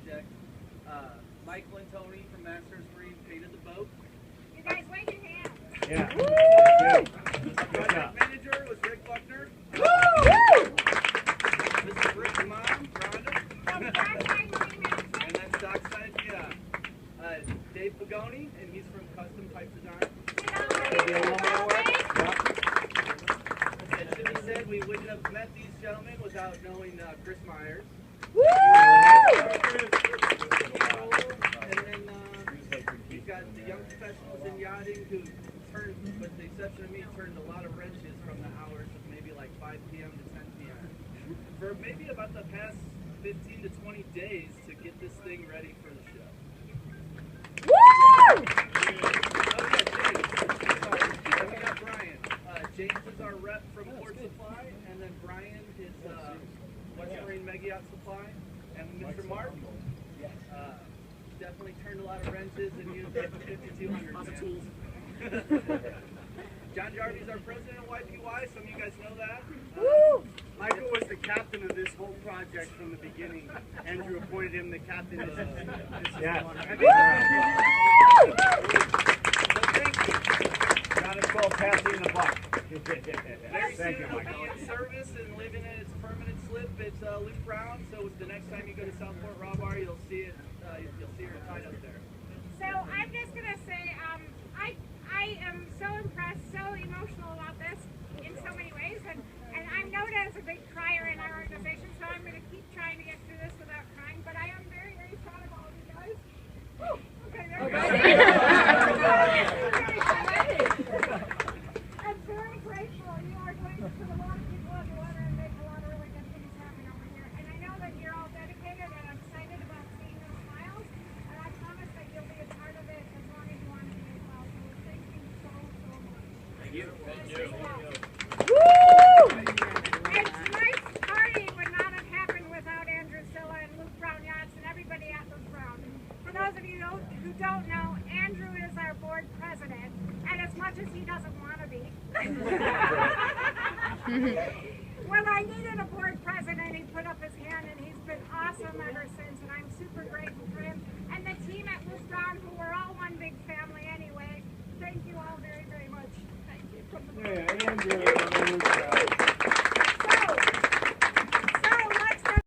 project. Michael and Tony from Masters Marine painted the boat. You guys wave your hands. Yeah. Project manager was Rick Buckner. This is Rick's mom, Rhonda. And then Dockside, yeah. Dave Pagoni, and he's from Custom Pipe Design. As Jimmy said, we wouldn't have met these gentlemen without knowing Chris Myers. And then we've got the young professionals in yachting who turned, with the exception of me, turned a lot of wrenches from the hours of maybe like 5 p.m. to 10 p.m. for maybe about the past 15 to 20 days to get this thing ready for the show. Woo! Oh yeah, James. Sorry. And we got Brian. James is our rep from Port Supply, and then Brian is West Marine Mega Yacht Supply, and Mr. Martin definitely turned a lot of wrenches and used up the 5200. John Jarvie's our president of YPY. Some of you guys know that. Michael was the captain of this whole project from the beginning. Andrew appointed him the captain. Yeah. So thank you. Not as well passing the buck. Very Thank you, soon we'll Michael. be in service and living in its permanent slip. It's Luke Brown. So the next time you go to Southport Raw Bar, you'll see it. You'll see her tied up there. So I'm just gonna say, I am so impressed, so emotional about this in so many ways, and I'm known as a big crier in our organization, so I'm gonna keep trying to get through this without crying. But I am very, very proud of all of you guys. Woo! Okay, there we go. I'm very grateful. You are going to put a lot of people on the water and make a lot of really good things happen over here. And I know that you're all dedicated and I'm excited about seeing those smiles. And I promise that you'll be a part of it as long as you want to be as well. So thank you so, so much. Thank you. Woo! And tonight's party would not have happened without Andrew Silla and Luke Brown Yachts and everybody at Luke Brown. For those of you who don't know, Andrew is our board president, and as much as he doesn't want to be, when I needed a board president, he put up his hand, and he's been awesome ever since, and I'm super grateful for him.